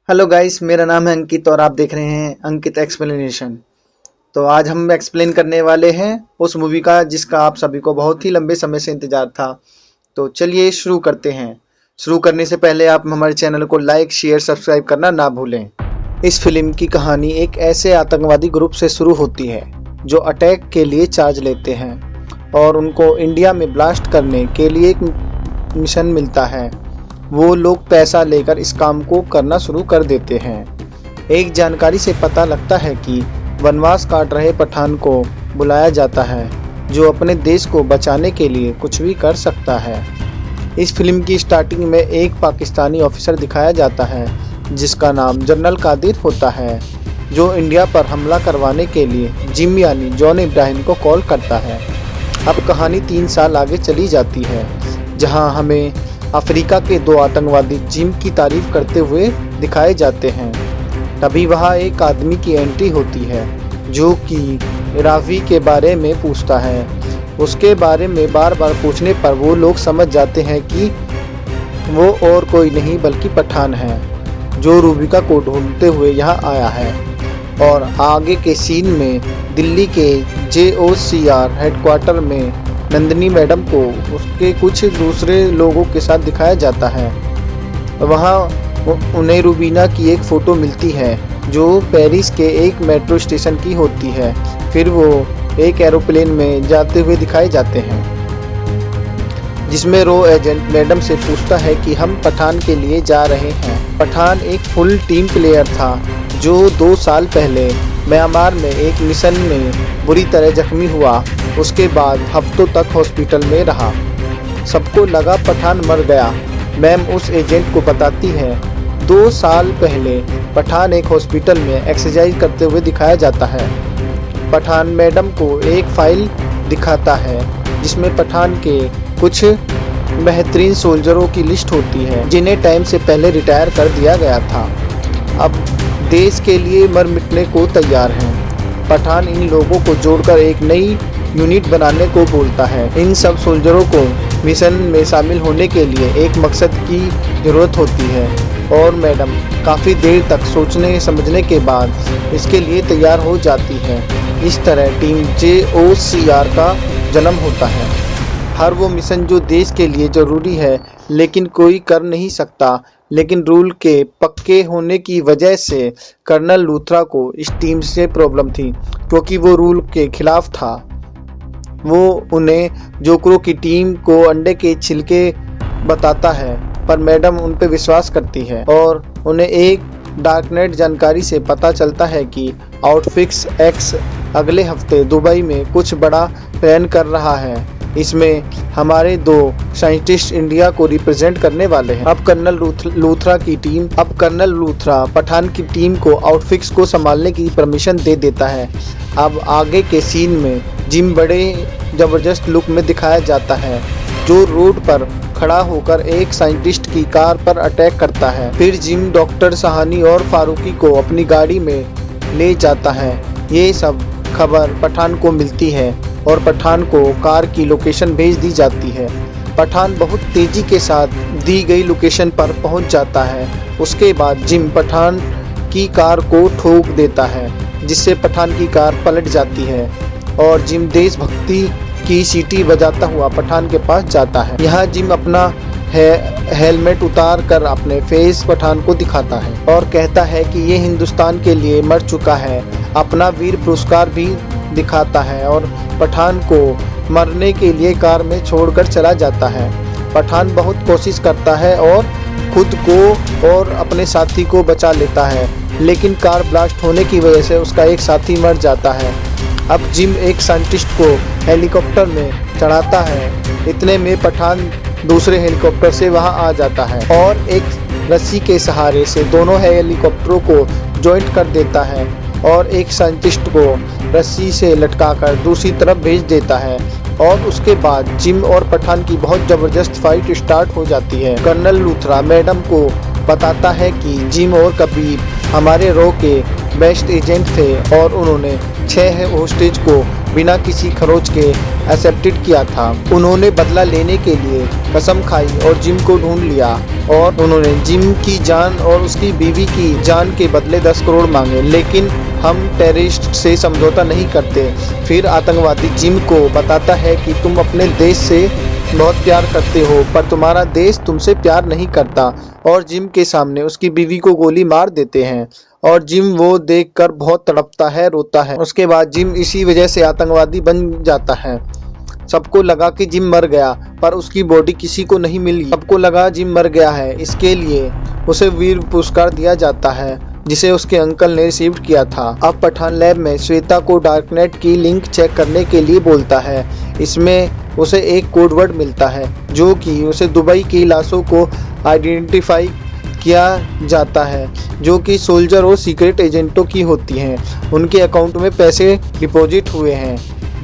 Hello guys, मेरा नाम है अंकित और आप देख रहे हैं अंकित एक्सप्लेनेशन। तो आज हम एक्सप्लेन करने वाले हैं उस मूवी का जिसका आप सभी को बहुत ही लंबे समय से इंतजार था। तो चलिए शुरू करते हैं। शुरू करने से पहले आप हमारे चैनल को लाइक, शेयर, सब्सक्राइब करना ना भूलें। इस फिल्म की कहानी एक ऐसे आतंकवादी ग्रुप से शुरू होती है जो अटैक के लिए चार्ज लेते हैं और उनको इंडिया में ब्लास्ट करने के लिए एक मिशन मिलता है। वो लोग पैसा लेकर इस काम को करना शुरू कर देते हैं। एक जानकारी से पता लगता है कि वनवास काट रहे पठान को बुलाया जाता है जो अपने देश को बचाने के लिए कुछ भी कर सकता है। इस फिल्म की स्टार्टिंग में एक पाकिस्तानी ऑफिसर दिखाया जाता है जिसका नाम जनरल कादिर होता है, जो इंडिया पर हमला करवाने के लिए जिम यानी जॉन इब्राहिम को कॉल करता है। अब कहानी 3 साल आगे चली जाती है जहां हमें अफ्रीका के 2 आतंकवादी जिम की तारीफ करते हुए दिखाए जाते हैं। तभी वहां एक आदमी की एंट्री होती है जो कि रावी के बारे में पूछता है। उसके बारे में बार बार पूछने पर वो लोग समझ जाते हैं कि वो और कोई नहीं बल्कि पठान है जो रूबिका को ढूंढते हुए यहाँ आया है। और आगे के सीन में दिल्ली के JOCR हेडक्वार्टर में नंदिनी मैडम को उसके कुछ दूसरे लोगों के साथ दिखाया जाता है। वहाँ उन्हें रूबीना की एक फ़ोटो मिलती है जो पेरिस के एक मेट्रो स्टेशन की होती है। फिर वो एक एरोप्लेन में जाते हुए दिखाए जाते हैं जिसमें रो एजेंट मैडम से पूछता है कि हम पठान के लिए जा रहे हैं। पठान एक फुल टीम प्लेयर था जो 2 साल पहले म्यांमार में एक मिशन में बुरी तरह जख्मी हुआ। उसके बाद हफ्तों तक हॉस्पिटल में रहा। सबको लगा पठान मर गया। मैम उस एजेंट को बताती है 2 साल पहले पठान एक हॉस्पिटल में एक्सरसाइज करते हुए दिखाया जाता है। पठान मैडम को एक फाइल दिखाता है जिसमें पठान के कुछ बेहतरीन सोल्जरों की लिस्ट होती है जिन्हें टाइम से पहले रिटायर कर दिया गया था, अब देश के लिए मर मिटने को तैयार हैं। पठान इन लोगों को जोड़कर एक नई यूनिट बनाने को बोलता है। इन सब सोल्जरों को मिशन में शामिल होने के लिए एक मकसद की ज़रूरत होती है और मैडम काफ़ी देर तक सोचने समझने के बाद इसके लिए तैयार हो जाती है। इस तरह टीम JOCR का जन्म होता है। हर वो मिशन जो देश के लिए ज़रूरी है लेकिन कोई कर नहीं सकता, लेकिन रूल के पक्के होने की वजह से कर्नल लूथरा को इस टीम से प्रॉब्लम थी क्योंकि वो रूल के खिलाफ था। वो उन्हें जोकरो की टीम को अंडे के छिलके बताता है पर मैडम उन पर विश्वास करती है और उन्हें एक डार्कनेट जानकारी से पता चलता है कि आउटफिक्स X अगले हफ्ते दुबई में कुछ बड़ा प्लान कर रहा है। इसमें हमारे 2 साइंटिस्ट इंडिया को रिप्रेजेंट करने वाले हैं। अब कर्नल लूथरा पठान की टीम को आउटफिक्स को संभालने की परमिशन दे देता है। अब आगे के सीन में जिम बड़े ज़बरदस्त लुक में दिखाया जाता है जो रोड पर खड़ा होकर एक साइंटिस्ट की कार पर अटैक करता है। फिर जिम डॉक्टर सहानी और फारूकी को अपनी गाड़ी में ले जाता है। ये सब खबर पठान को मिलती है और पठान को कार की लोकेशन भेज दी जाती है। पठान बहुत तेज़ी के साथ दी गई लोकेशन पर पहुंच जाता है। उसके बाद जिम पठान की कार को ठोक देता है जिससे पठान की कार पलट जाती है और जिम देशभक्ति की सीटी बजाता हुआ पठान के पास जाता है। यहाँ जिम अपना हेलमेट उतार कर अपने फेस पठान को दिखाता है और कहता है कि ये हिंदुस्तान के लिए मर चुका है। अपना वीर पुरस्कार भी दिखाता है और पठान को मरने के लिए कार में छोड़कर चला जाता है। पठान बहुत कोशिश करता है और खुद को और अपने साथी को बचा लेता है, लेकिन कार ब्लास्ट होने की वजह से उसका एक साथी मर जाता है। अब जिम एक साइंटिस्ट को हेलीकॉप्टर में चढ़ाता है। इतने में पठान दूसरे हेलीकॉप्टर से वहां आ जाता है और एक रस्सी के सहारे से दोनों हेलीकॉप्टरों को जॉइंट कर देता है और एक साइंटिस्ट को रस्सी से लटकाकर दूसरी तरफ भेज देता है। और उसके बाद जिम और पठान की बहुत ज़बरदस्त फाइट स्टार्ट हो जाती है। कर्नल लूथरा मैडम को बताता है कि जिम और कबीर हमारे रो के बेस्ट एजेंट थे और उन्होंने 6 होस्टेज को बिना किसी खरोच के एक्सेप्टेड किया था। उन्होंने बदला लेने के लिए कसम खाई और जिम को ढूंढ लिया और उन्होंने जिम की जान और उसकी बीवी की जान के बदले 10 करोड़ मांगे, लेकिन हम टेररिस्ट से समझौता नहीं करते। फिर आतंकवादी जिम को बताता है कि तुम अपने देश से बहुत प्यार करते हो, पर तुम्हारा देश तुमसे प्यार नहीं करता, और जिम के सामने उसकी बीवी को गोली मार देते हैं और जिम वो देखकर बहुत तड़पता है, रोता है। उसके बाद जिम इसी वजह से आतंकवादी बन जाता है। सबको लगा कि जिम मर गया, पर उसकी बॉडी किसी को नहीं मिली। सबको लगा जिम मर गया है, इसके लिए उसे वीर पुरस्कार दिया जाता है जिसे उसके अंकल ने रिसीव किया था। अब पठान लैब में श्वेता को डार्कनेट की लिंक चेक करने के लिए बोलता है। इसमें उसे एक कोड वर्ड मिलता है जो कि उसे दुबई की लाशों को आइडेंटिफाई किया जाता है, जो कि सोल्जर और सीक्रेट एजेंटों की होती हैं। उनके अकाउंट में पैसे डिपॉजिट हुए हैं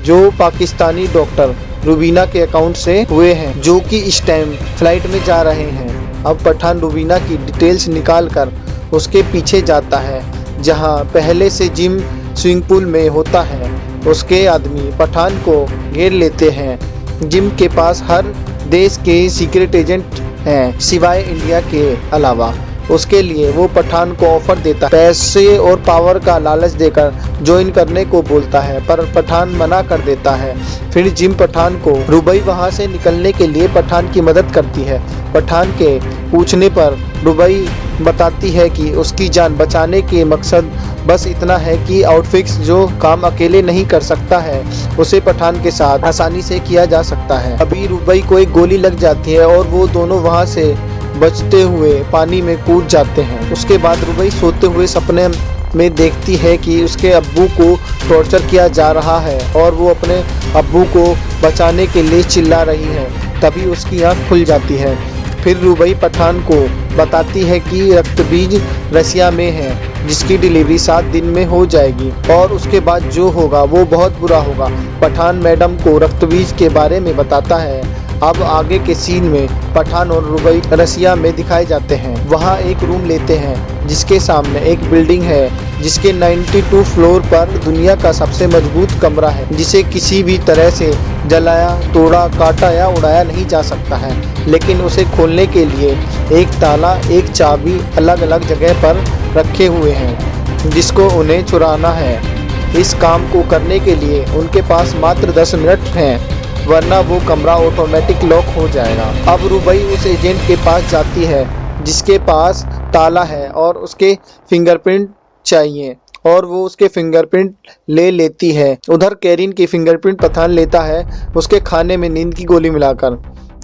जो पाकिस्तानी डॉक्टर रुबीना के अकाउंट से हुए हैं, जो कि इस टाइम फ्लाइट में जा रहे हैं। अब पठान रुबीना की डिटेल्स निकाल कर उसके पीछे जाता है, जहां पहले से जिम स्विमिंग पूल में होता है। उसके आदमी पठान को घेर लेते हैं। जिम के पास हर देश के सीक्रेट एजेंट हैं सिवाय इंडिया के अलावा। उसके लिए वो पठान को ऑफर देता है, पैसे और पावर का लालच देकर ज्वाइन करने को बोलता है, पर पठान मना कर देता है। फिर जिम पठान को रुबई वहां से निकलने के लिए पठान की मदद करती है। पठान के पूछने पर रुबई बताती है कि उसकी जान बचाने के मकसद बस इतना है कि आउटफिक्स जो काम अकेले नहीं कर सकता है, उसे पठान के साथ आसानी से किया जा सकता है। अभी रुबई को एक गोली लग जाती है और वो दोनों वहां से बचते हुए पानी में कूद जाते हैं। उसके बाद रुबई सोते हुए सपने में देखती है कि उसके अब्बू को टॉर्चर किया जा रहा है और वो अपने अब्बू को बचाने के लिए चिल्ला रही है। तभी उसकी आंख खुल जाती है। फिर रुबई पठान को बताती है कि रक्तबीज रसिया में है, जिसकी डिलीवरी 7 दिन में हो जाएगी और उसके बाद जो होगा वो बहुत बुरा होगा। पठान मैडम को रक्तबीज के बारे में बताता है। अब आगे के सीन में पठान और रुबई रसिया में दिखाए जाते हैं। वहाँ एक रूम लेते हैं जिसके सामने एक बिल्डिंग है जिसके 92 फ्लोर पर दुनिया का सबसे मजबूत कमरा है, जिसे किसी भी तरह से जलाया, तोड़ा, काटा या उड़ाया नहीं जा सकता है। लेकिन उसे खोलने के लिए एक ताला, एक चाबी अलग अलग जगह पर रखे हुए हैं जिसको उन्हें चुराना है। इस काम को करने के लिए उनके पास मात्र 10 मिनट हैं, वरना वो कमरा ऑटोमेटिक लॉक हो जाएगा। अब रुबई उस एजेंट के पास जाती है जिसके पास ताला है और उसके फिंगरप्रिंट चाहिए, और वो उसके फिंगरप्रिंट ले लेती है। उधर कैरिन की फिंगरप्रिंट पठान लेता है उसके खाने में नींद की गोली मिलाकर।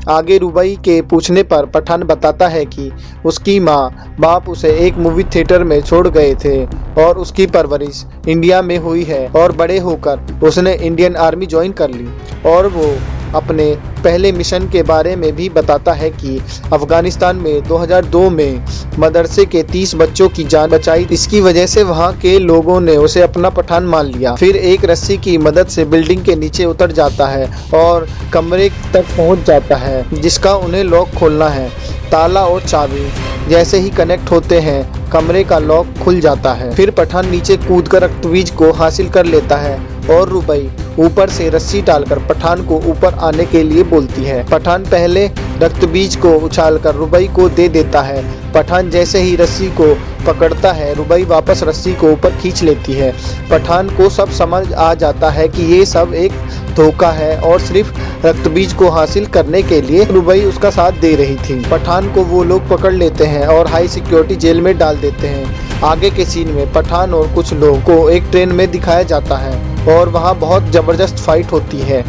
आगे रुबई के पूछने पर पठान बताता है कि उसकी माँ बाप उसे एक मूवी थिएटर में छोड़ गए थे और उसकी परवरिश इंडिया में हुई है और बड़े होकर उसने इंडियन आर्मी ज्वाइन कर ली। और वो अपने पहले मिशन के बारे में भी बताता है कि अफगानिस्तान में 2002 में मदरसे के 30 बच्चों की जान बचाई। इसकी वजह से वहां के लोगों ने उसे अपना पठान मान लिया। फिर एक रस्सी की मदद से बिल्डिंग के नीचे उतर जाता है और कमरे तक पहुंच जाता है जिसका उन्हें लॉक खोलना है। ताला और चाबी जैसे ही कनेक्ट होते हैं, कमरे का लॉक खुल जाता है। फिर पठान नीचे कूदकर रक्तबीज को हासिल कर लेता है और रुबई ऊपर से रस्सी डालकर पठान को ऊपर आने के लिए बोलती है। पठान पहले रक्तबीज को उछालकर रुबई को दे देता है। पठान जैसे ही रस्सी को पकड़ता है, रुबई वापस रस्सी को ऊपर खींच लेती है। पठान को सब समझ आ जाता है कि ये सब एक धोखा है और सिर्फ रक्तबीज को हासिल करने के लिए रुबई उसका साथ दे रही थी। पठान को वो लोग पकड़ लेते हैं और हाई सिक्योरिटी जेल में डाल देते हैं। आगे के सीन में पठान और कुछ लोगों को एक ट्रेन में दिखाया जाता है और वहाँ बहुत जबरदस्त फाइट होती है।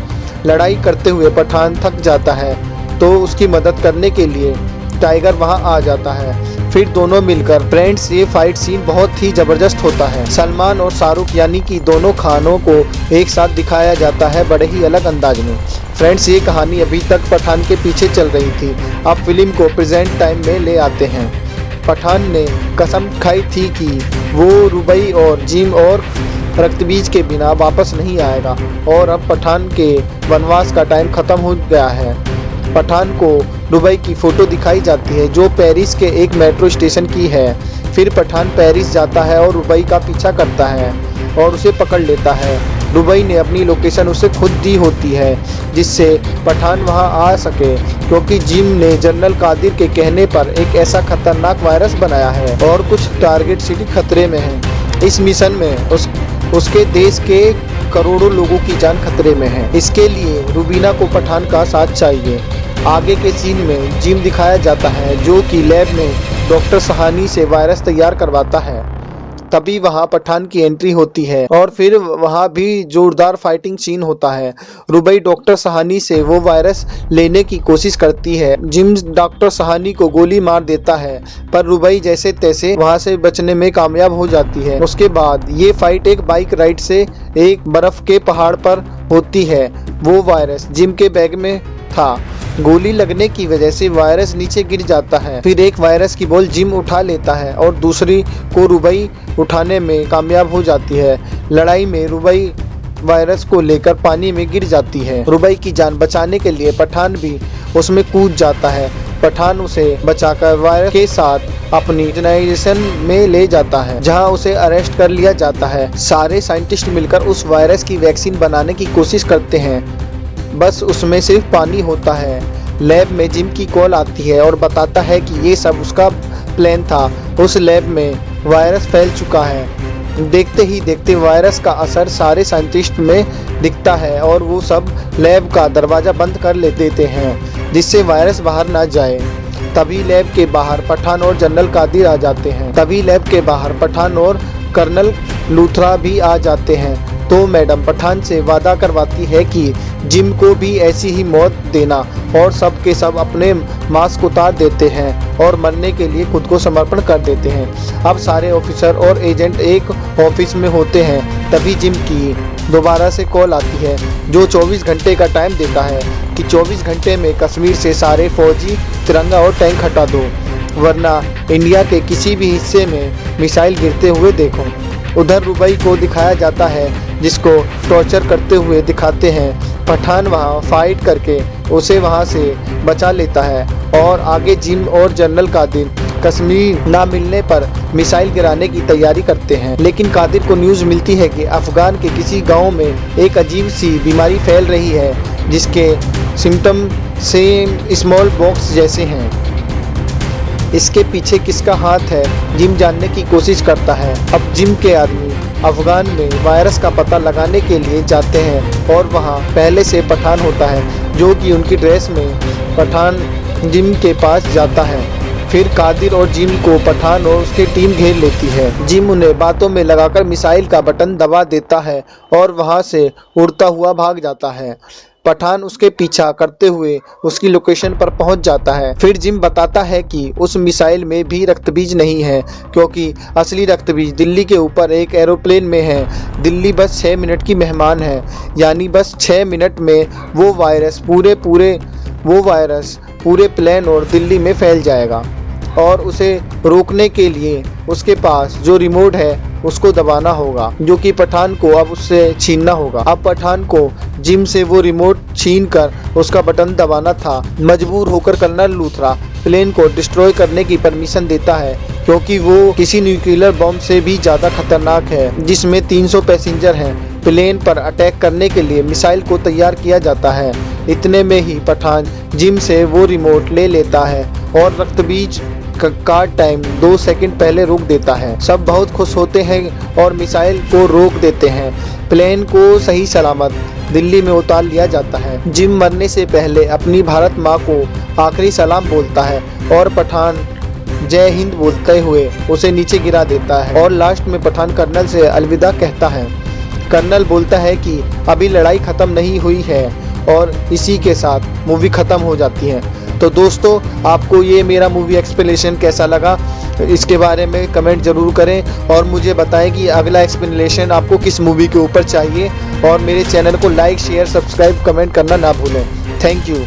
लड़ाई करते हुए पठान थक जाता है तो उसकी मदद करने के लिए टाइगर वहाँ आ जाता है। फिर दोनों मिलकर फ्रेंड्स, ये फाइट सीन बहुत ही जबरदस्त होता है। सलमान और शाहरुख यानी कि दोनों खानों को एक साथ दिखाया जाता है बड़े ही अलग अंदाज में। फ्रेंड्स, ये कहानी अभी तक पठान के पीछे चल रही थी, अब फिल्म को प्रेजेंट टाइम में ले आते हैं। पठान ने कसम खाई थी कि वो रुबई और जिम और रक्तबीज के बिना वापस नहीं आएगा और अब पठान के वनवास का टाइम खत्म हो गया है। पठान को रुबई की फ़ोटो दिखाई जाती है जो पेरिस के एक मेट्रो स्टेशन की है। फिर पठान पेरिस जाता है और रुबई का पीछा करता है और उसे पकड़ लेता है रुबई ने अपनी लोकेशन उसे खुद दी होती है जिससे पठान वहां आ सके, क्योंकि जिम ने जनरल कादिर के कहने पर एक ऐसा खतरनाक वायरस बनाया है और कुछ टारगेट सिटी खतरे में है। इस मिशन में उसके देश के करोड़ों लोगों की जान खतरे में है। इसके लिए रुबीना को पठान का साथ चाहिए। आगे के सीन में जिम दिखाया जाता है जो कि लैब में डॉक्टर सहानी से वायरस तैयार करवाता है। तभी वहां पठान की एंट्री होती है और फिर वहां भी जोरदार फाइटिंग सीन होता है। रुबई डॉक्टर सहानी से वो वायरस लेने की कोशिश करती है। जिम डॉक्टर सहानी को गोली मार देता है, पर रुबई जैसे तैसे वहां से बचने में कामयाब हो जाती है। उसके बाद ये फाइट एक बाइक राइड से एक बर्फ के पहाड़ पर होती है। वो वायरस जिम के बैग में था। गोली लगने की वजह से वायरस नीचे गिर जाता है। फिर एक वायरस की बॉल जिम उठा लेता है और दूसरी को रुबई उठाने में कामयाब हो जाती है। लड़ाई में रुबई वायरस को लेकर पानी में गिर जाती है। रुबई की जान बचाने के लिए पठान भी उसमें कूद जाता है। पठान उसे बचाकर वायरस के साथ अपनी ऑर्गेनाइजेशन में ले जाता है, जहां उसे अरेस्ट कर लिया जाता है। सारे साइंटिस्ट मिलकर उस वायरस की वैक्सीन बनाने की कोशिश करते हैं, बस उसमें सिर्फ पानी होता है। लैब में जिम की कॉल आती है और बताता है कि ये सब उसका प्लान था। उस लैब में वायरस फैल चुका है। देखते ही देखते वायरस का असर सारे साइंटिस्ट में दिखता है और वो सब लैब का दरवाज़ा बंद कर देते हैं जिससे वायरस बाहर ना जाए। तभी लैब के बाहर पठान और जनरल कादिर आ जाते हैं। तभी लैब के बाहर पठान और कर्नल लूथरा भी आ जाते हैं। तो मैडम पठान से वादा करवाती है कि जिम को भी ऐसी ही मौत देना, और सब के सब अपने मास्क उतार देते हैं और मरने के लिए खुद को समर्पण कर देते हैं। अब सारे ऑफिसर और एजेंट एक ऑफिस में होते हैं। तभी जिम की दोबारा से कॉल आती है जो 24 घंटे का टाइम देता है कि 24 घंटे में कश्मीर से सारे फौजी, तिरंगा और टैंक हटा दो, वरना इंडिया के किसी भी हिस्से में मिसाइल गिरते हुए देखो। उधर रुबई को दिखाया जाता है जिसको टॉर्चर करते हुए दिखाते हैं। पठान वहां फाइट करके उसे वहां से बचा लेता है और आगे जिम और जनरल कादिर कश्मीर ना मिलने पर मिसाइल गिराने की तैयारी करते हैं। लेकिन कादिर को न्यूज़ मिलती है कि अफगान के किसी गांव में एक अजीब सी बीमारी फैल रही है जिसके सिम्टम सेम स्मॉल बॉक्स जैसे हैं। इसके पीछे किसका हाथ है जिम जानने की कोशिश करता है। अब जिम के आदमी अफगान में वायरस का पता लगाने के लिए जाते हैं और वहां पहले से पठान होता है जो कि उनकी ड्रेस में पठान जिम के पास जाता है। फिर कादिर और जिम को पठान और उसकी टीम घेर लेती है। जिम उन्हें बातों में लगाकर मिसाइल का बटन दबा देता है और वहां से उड़ता हुआ भाग जाता है। पठान उसके पीछा करते हुए उसकी लोकेशन पर पहुंच जाता है। फिर जिम बताता है कि उस मिसाइल में भी रक्तबीज नहीं है, क्योंकि असली रक्तबीज दिल्ली के ऊपर एक एरोप्लेन में है। दिल्ली बस 6 मिनट की मेहमान है, यानी बस 6 मिनट में वो वायरस पूरे प्लेन और दिल्ली में फैल जाएगा और उसे रोकने के लिए उसके पास जो रिमोट है उसको दबाना होगा, जो कि पठान को अब उससे छीनना होगा। अब पठान को जिम से वो रिमोट छीन कर उसका बटन दबाना था। मजबूर होकर कर्नल लूथरा प्लेन को डिस्ट्रॉय करने की परमिशन देता है, क्योंकि वो किसी न्यूक्लियर बॉम्ब से भी ज़्यादा खतरनाक है जिसमें 300 पैसेंजर हैं। प्लेन पर अटैक करने के लिए मिसाइल को तैयार किया जाता है। इतने में ही पठान जिम से वो रिमोट ले लेता है और रक्तबीज का टाइम 2 सेकंड पहले रोक देता है। सब बहुत खुश होते हैं और मिसाइल को रोक देते हैं। प्लेन को सही सलामत दिल्ली में उतार लिया जाता है। जिम मरने से पहले अपनी भारत माँ को आखिरी सलाम बोलता है और पठान जय हिंद बोलते हुए उसे नीचे गिरा देता है और लास्ट में पठान कर्नल से अलविदा कहता है। कर्नल बोलता है कि अभी लड़ाई ख़त्म नहीं हुई है और इसी के साथ मूवी ख़त्म हो जाती है। तो दोस्तों, आपको ये मेरा मूवी एक्सप्लेनेशन कैसा लगा, इसके बारे में कमेंट ज़रूर करें और मुझे बताएं कि अगला एक्सप्लेनेशन आपको किस मूवी के ऊपर चाहिए। और मेरे चैनल को लाइक, शेयर, सब्सक्राइब, कमेंट करना ना भूलें। Thank you.